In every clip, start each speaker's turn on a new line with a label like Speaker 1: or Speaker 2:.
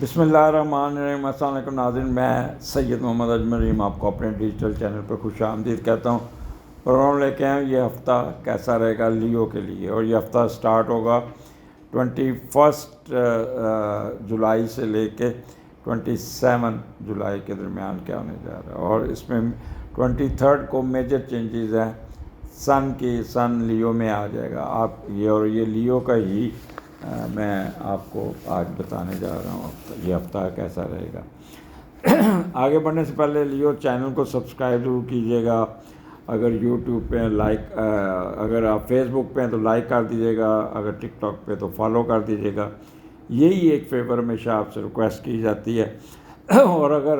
Speaker 1: بسم اللہ الرحمن الرحیم۔ السلام علیکم ناظرین، میں سید محمد اجمل رحیم آپ کو اپنے ڈیجیٹل چینل پر خوش آمدید کہتا ہوں۔ پروگرام لے کے آئے یہ ہفتہ کیسا رہے گا لیو کے لیے، اور یہ ہفتہ سٹارٹ ہوگا 21 جولائی سے لے کے 27 جولائی کے درمیان کیا ہونے جا رہا ہے، اور اس میں 23 کو میجر چینجز ہیں۔ سن لیو میں آ جائے گا اور یہ لیو کا ہی میں آپ کو آج بتانے جا رہا ہوں یہ ہفتہ کیسا رہے گا۔ آگے بڑھنے سے پہلے لیو چینل کو سبسکرائب ضرور کیجیے گا۔ اگر یوٹیوب پہ اگر آپ فیس بک پہ ہیں تو لائک کر دیجیے گا، اگر ٹک ٹاک پہ تو فالو کر دیجیے گا۔ یہی ایک فیور ہمیشہ آپ سے ریکویسٹ کی جاتی ہے، اور اگر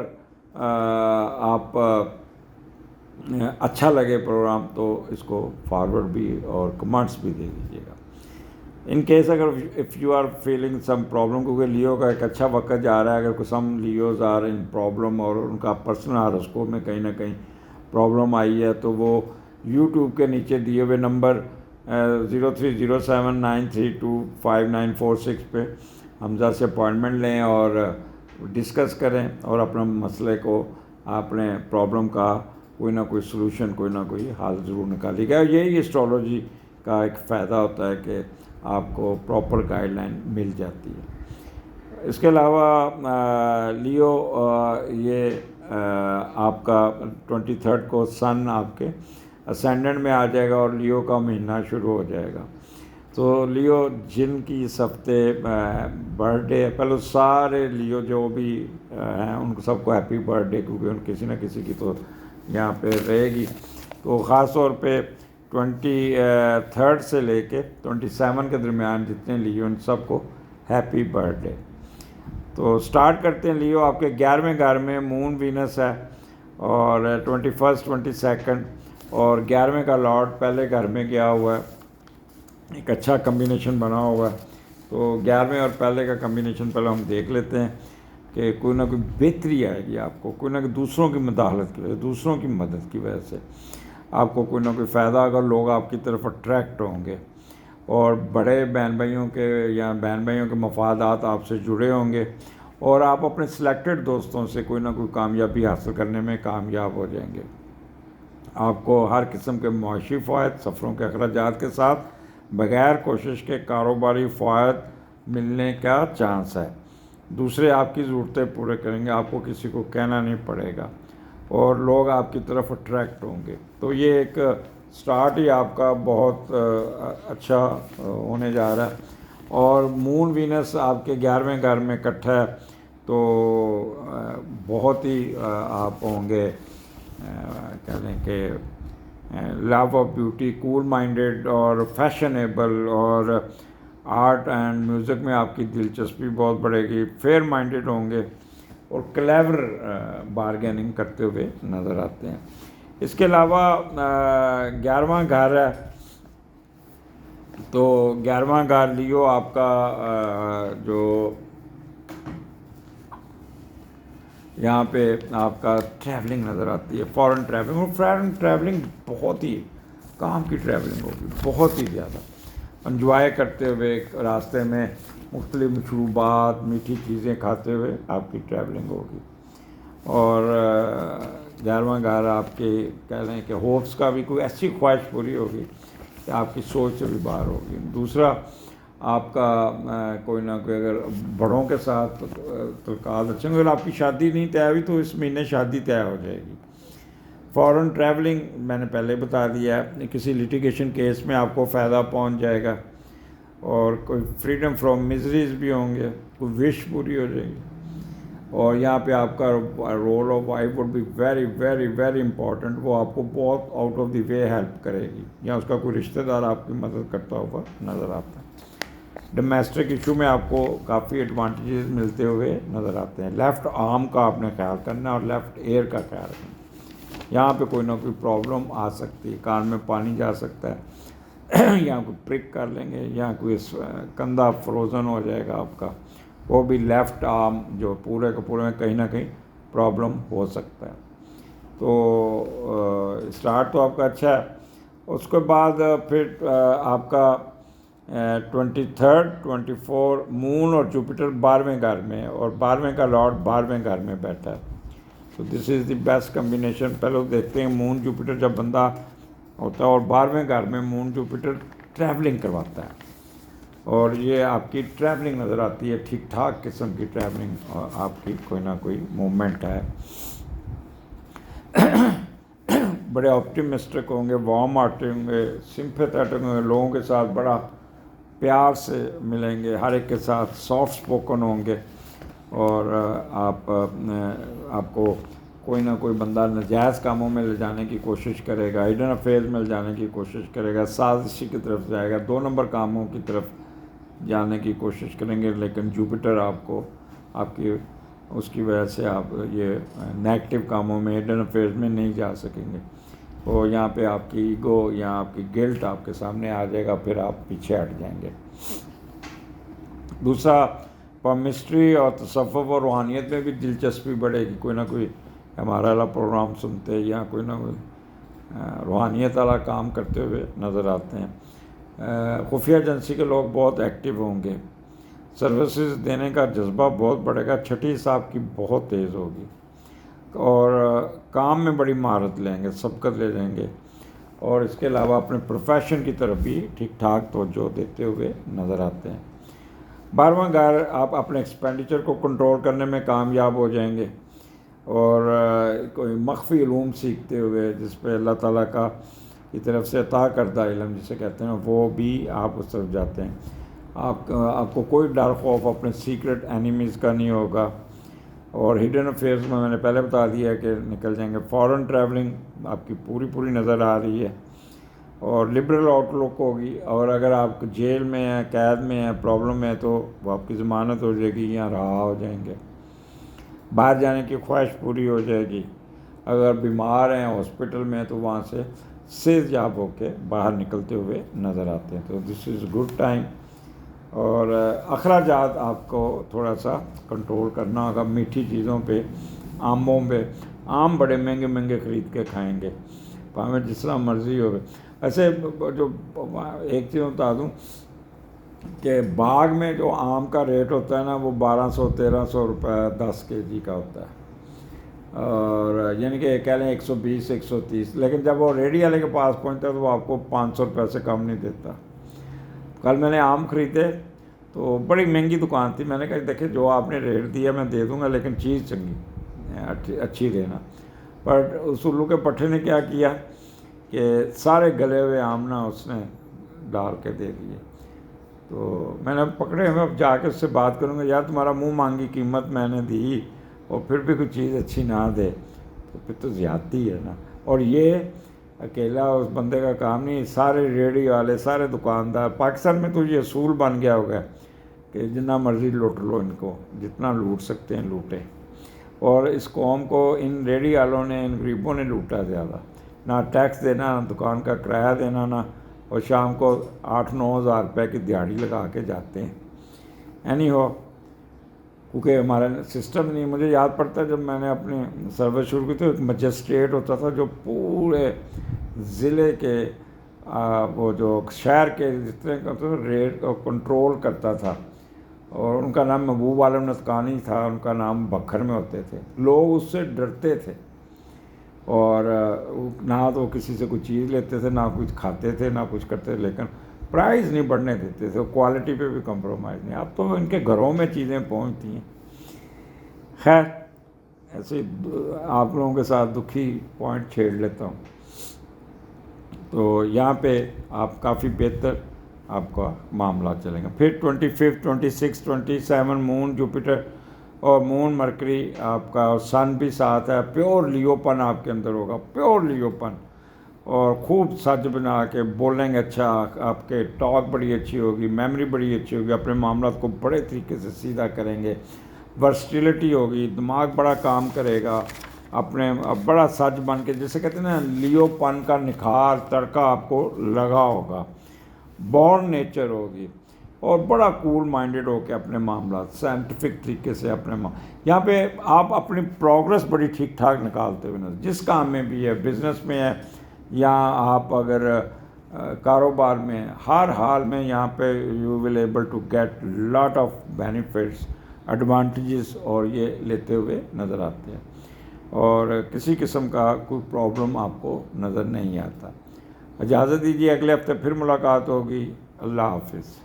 Speaker 1: آپ اچھا لگے پروگرام تو اس کو فارورڈ بھی اور کمنٹس بھی دے دیجیے گا۔ ان کیس اگر if you are feeling some problem, کیونکہ لیو کا ایک اچھا وقت جا رہا ہے، اگر کوئی سم لیوز آر ان پرابلم اور ان کا پرسنل ہاروسکوپ میں کہیں نہ کہیں پرابلم آئی ہے، تو وہ یوٹیوب کے نیچے دیے ہوئے نمبر 030793259946 پہ حمزہ سے اپوائنٹمنٹ لیں اور ڈسکس کریں، اور اپنا مسئلے کو اپنے پرابلم کا کوئی نہ کوئی سلوشن، کوئی نہ کوئی حل ضرور نکالی گیا۔ یہی اسٹرالوجی کا ایک فائدہ ہوتا ہے کہ آپ کو پراپر گائیڈ لائن مل جاتی ہے۔ اس کے علاوہ لیو یہ آپ کا 23 کو سن آپ کے اسینڈنٹ میں آ جائے گا اور لیو کا مہینہ شروع ہو جائے گا۔ تو لیو جن کی اس ہفتے برتھ ڈے، پہلے سارے لیو جو بھی ہیں ان کو سب کو ہیپی برتھ ڈے، کیونکہ ان کسی نہ کسی کی تو یہاں پہ رہے گی۔ تو خاص طور پہ 23 سے لے کے 27 کے درمیان جتنے لیو ان سب کو ہیپی برتھ ڈے۔ تو سٹارٹ کرتے ہیں۔ لیو آپ کے 11ویں گھر میں مون وینس ہے، اور 21 22 اور 11ویں کا لارڈ پہلے گھر میں گیا ہوا ہے، ایک اچھا کمبینیشن بنا ہوا ہے۔ تو 11ویں اور پہلے کا کمبینیشن پہلے ہم دیکھ لیتے ہیں کہ کوئی نہ کوئی بہتری آئے گی آپ کو، کوئی نہ کوئی دوسروں کی مداخلت کی وجہ سے، دوسروں کی مدد کی وجہ سے آپ کو کوئی نہ کوئی فائدہ، اگر لوگ آپ کی طرف اٹریکٹ ہوں گے، اور بڑے بہن بھائیوں کے یا بہن بھائیوں کے مفادات آپ سے جڑے ہوں گے، اور آپ اپنے سلیکٹڈ دوستوں سے کوئی نہ کوئی کامیابی حاصل کرنے میں کامیاب ہو جائیں گے۔ آپ کو ہر قسم کے معاشی فوائد، سفروں کے اخراجات کے ساتھ بغیر کوشش کے کاروباری فوائد ملنے کا چانس ہے۔ دوسرے آپ کی ضرورتیں پورے کریں گے، آپ کو کسی کو کہنا نہیں پڑے گا، اور لوگ آپ کی طرف اٹریکٹ ہوں گے۔ تو یہ ایک سٹارٹ ہی آپ کا بہت اچھا ہونے جا رہا ہے، اور مون وینس آپ کے 11ویں گھر میں اکٹھا ہے، تو بہت ہی آپ ہوں گے کہہ لیں کہ love of beauty, cool minded اور فیشنیبل، اور آرٹ اینڈ میوزک میں آپ کی دلچسپی بہت بڑھے گی، فیئر مائنڈیڈ ہوں گے، اور کلیور بارگیننگ کرتے ہوئے نظر آتے ہیں۔ اس کے علاوہ 11واں گھر ہے، تو 11واں گھر لیو آپ کا جو یہاں پہ آپ کا ٹریولنگ نظر آتی ہے، فارن ٹریولنگ، اور فارن ٹریولنگ بہت ہی کام کی ٹریولنگ ہوگی، بہت ہی زیادہ انجوائے کرتے ہوئے راستے میں مختلف مشروبات، میٹھی چیزیں کھاتے ہوئے آپ کی ٹریولنگ ہوگی۔ اور 11واں گھر آپ کے کہہ لیں کہ ہوپس کا بھی کوئی ایسی خواہش پوری ہوگی کہ آپ کی سوچ سے بھی باہر ہوگی۔ دوسرا آپ کا کوئی نہ کوئی اگر بڑوں کے ساتھ تعلقات اچھے، اگر آپ کی شادی نہیں طے ہوئی تو اس مہینے شادی طے ہو جائے گی۔ فارن ٹریولنگ میں نے پہلے بتا دیا ہے، کسی لیٹیگیشن کیس میں آپ کو فائدہ پہنچ جائے گا، اور کوئی فریڈم فرام میزریز بھی ہوں گے، کوئی وش پوری ہو جائے گی، اور یہاں پہ آپ کا role of wife would be very very very important, وہ آپ کو بہت out of the way help کرے گی، یا اس کا کوئی رشتہ دار آپ کی مدد کرتا ہوا نظر آتا ہے۔ ڈومیسٹک ایشو میں آپ کو کافی ایڈوانٹیجز ملتے ہوئے نظر آتے ہیں۔ لیفٹ آرم کا آپ نے خیال کرنا ہے، اور لیفٹ ایئر کا خیال کرنا ہے۔ یہاں پہ کوئی نہ کوئی پرابلم آ سکتی ہے، کان میں پانی جا سکتا ہے، یہاں کوئی پرک کر لیں گے، یہاں کوئی کندھا فروزن ہو جائے گا آپ کا، وہ بھی لیفٹ آرم جو پورے کے پورے میں کہیں نہ کہیں پرابلم ہو سکتا ہے۔ تو اسٹارٹ تو آپ کا اچھا ہے۔ اس کے بعد پھر آپ کا 23rd 24 مون اور جوپیٹر 12ویں گھر میں اور 12ویں کا لارڈ 12ویں گھر میں بیٹھا ہے. تو دس از دی بیسٹ کمبینیشن. پہلے دیکھتے ہیں مون جوپیٹر جب بندہ ہوتا ہے اور 12ویں گھر میں مون جوپیٹر ٹریولنگ کرواتا ہے اور یہ آپ کی ٹریولنگ نظر آتی ہے, ٹھیک ٹھاک قسم کی ٹریولنگ, اور آپ کی کوئی نہ کوئی موومنٹ ہے. بڑے آپٹیمسٹک ہوں گے, وارم ہارٹڈ ہوں گے, سمپیتھیٹک ہوں گے, لوگوں کے ساتھ بڑا پیار سے ملیں گے, ہر ایک کے ساتھ سافٹ اسپوکن ہوں گے, اور آپ کو کوئی نہ کوئی بندہ ناجائز کاموں میں لے جانے کی کوشش کرے گا, ہڈن افیئر میں لے جانے کی کوشش کرے گا, سازشی کی طرف جائے گا, 2 نمبر کاموں کی طرف جانے کی کوشش کریں گے. لیکن جوپیٹر آپ کو آپ کی اس کی وجہ سے آپ یہ نیگیٹو کاموں میں, ہڈن افیئرز میں نہیں جا سکیں گے. اور یہاں پہ آپ کی ایگو یا آپ کی گلٹ آپ کے سامنے آ جائے گا, پھر آپ پیچھے ہٹ جائیں گے. دوسرا, پامسٹری اور تصوف اور روحانیت میں بھی دلچسپی بڑھے گی. کوئی نہ کوئی ہمارا والا پروگرام سنتے یا کوئی نہ کوئی روحانیت والا کام کرتے ہوئے نظر آتے ہیں. خفیہ ایجنسی کے لوگ بہت ایکٹیو ہوں گے, سروسز دینے کا جذبہ بہت بڑھے گا, چھٹی حساب کی بہت تیز ہوگی, اور کام میں بڑی مہارت لیں گے, سبقت لے جائیں گے, اور اس کے علاوہ اپنے پروفیشن کی طرف بھی ٹھیک ٹھاک توجہ دیتے ہوئے نظر آتے ہیں. 12واں گھر آپ اپنے ایکسپینڈیچر کو کنٹرول کرنے میں کامیاب ہو جائیں گے, اور کوئی مخفی علوم سیکھتے ہوئے جس پہ اللہ تعالیٰ کی طرف سے عطا کردہ علم جسے کہتے ہیں وہ بھی آپ اس طرف جاتے ہیں. آپ کو کوئی ڈر خوف اپنے سیکرٹ اینیمیز کا نہیں ہوگا, اور ہڈن افیئرز میں نے پہلے بتا دیا ہے کہ نکل جائیں گے. فارن ٹریولنگ آپ کی پوری نظر آ رہی ہے, اور لبرل آؤٹ لک ہوگی, اور اگر آپ جیل میں ہیں, قید میں ہیں, پرابلم ہے, تو وہ آپ کی ضمانت ہو جائے گی یا رہا ہو جائیں گے. باہر جانے کی خواہش پوری ہو جائے گی. اگر بیمار ہیں, ہاسپٹل میں, تو وہاں سے صحت یاب ہو کے باہر نکلتے ہوئے نظر آتے ہیں. تو دس از گڈ ٹائم. اور اخراجات آپ کو تھوڑا سا کنٹرول کرنا ہوگا. میٹھی چیزوں پہ, آموں پہ, آم بڑے مہنگے مہنگے خرید کے کھائیں گے, پاویں جس طرح مرضی ہو. ایسے جو ایک چیز بتا دوں کہ باغ میں جو آم کا ریٹ ہوتا ہے نا, وہ 1200-1300 روپے 10 kg کا ہوتا ہے, اور یعنی کہ کہہ لیں 120-130, لیکن جب وہ ریڈی والے کے پاس پہنچتا ہے تو وہ آپ کو 500 روپے سے کم نہیں دیتا. کل میں نے آم خریدے تو بڑی مہنگی دکان تھی, میں نے کہا دیکھیں جو آپ نے ریٹ دیا میں دے دوں گا, لیکن چیز چنگی اچھی دینا. بٹ اس الو کے پٹھے نے کیا کیا کہ سارے گلے ہوئے آم نا اس نے ڈال کے دے دیے. تو میں نے پکڑے ہوئے, اب جا کے اس سے بات کروں گا, یار تمہارا منہ مانگی قیمت میں نے دی اور پھر بھی کوئی چیز اچھی نہ دے, تو پھر تو زیادتی ہے نا. اور یہ اکیلا اس بندے کا کام نہیں, سارے ریڑھی والے, سارے دکاندار. پاکستان میں تو یہ اصول بن گیا ہوگا کہ جتنا مرضی لوٹ لو, ان کو جتنا لوٹ سکتے ہیں لوٹیں. اور اس قوم کو ان ریڑھی والوں نے, ان غریبوں نے لوٹا زیادہ. نہ ٹیکس دینا, نہ دکان کا کرایہ دینا, نہ, اور شام کو 8-9 ہزار روپے کی دیہڑی لگا کے جاتے ہیں. اینی ہو, کیونکہ ہمارا سسٹم نہیں. مجھے یاد پڑتا ہے جب میں نے اپنی سروس شروع کی تو ایک مجسٹریٹ ہوتا تھا جو پورے ضلع کے وہ جو شہر کے جتنے ریٹ کو کنٹرول کرتا تھا, اور ان کا نام محبوب عالم نطقانی تھا, ان کا نام بکھر میں ہوتے تھے. لوگ اس سے ڈرتے تھے, اور نہ تو کسی سے کوئی چیز لیتے تھے, نہ کچھ کھاتے تھے, نہ کچھ کرتے تھے, لیکن پرائز نہیں بڑھنے دیتے تھے, کوالٹی پہ بھی کمپرومائز نہیں. اب تو ان کے گھروں میں چیزیں پہنچتی ہیں. خیر, ایسے آپ لوگوں کے ساتھ دکھی پوائنٹ چھیڑ لیتا ہوں. تو یہاں پہ آپ کافی بہتر آپ کا معاملہ چلیں گا. پھر 25, 26, 27 مون جوپیٹر اور مون مرکری آپ کا, اور سن بھی ساتھ ہے. پیور لیو پن آپ کے اندر ہوگا, پیور لیو پن, اور خوب سج بنا کے بولیں گے اچھا, آپ کے ٹاک بڑی اچھی ہوگی, میموری بڑی اچھی ہوگی, اپنے معاملات کو بڑے طریقے سے سیدھا کریں گے. ورسٹیلٹی ہوگی, دماغ بڑا کام کرے گا, اپنے بڑا سج بن کے, جیسے کہتے ہیں نا لیو پن کا نکھار تڑکا آپ کو لگا ہوگا. بورن نیچر ہوگی, اور بڑا کول مائنڈڈ ہو کے اپنے معاملات سائنٹیفک طریقے سے اپنے یہاں پہ آپ اپنی پروگرس بڑی ٹھیک ٹھاک نکالتے ہوئے جس کام میں بھی ہے, بزنس میں ہے, یا آپ اگر کاروبار میں ہر حال میں یہاں پہ you will able to get lot of benefits advantages اور یہ لیتے ہوئے نظر آتے ہیں، اور کسی قسم کا کوئی پرابلم آپ کو نظر نہیں آتا۔ اجازت دیجیے، اگلے ہفتے پھر ملاقات ہوگی۔ اللہ حافظ۔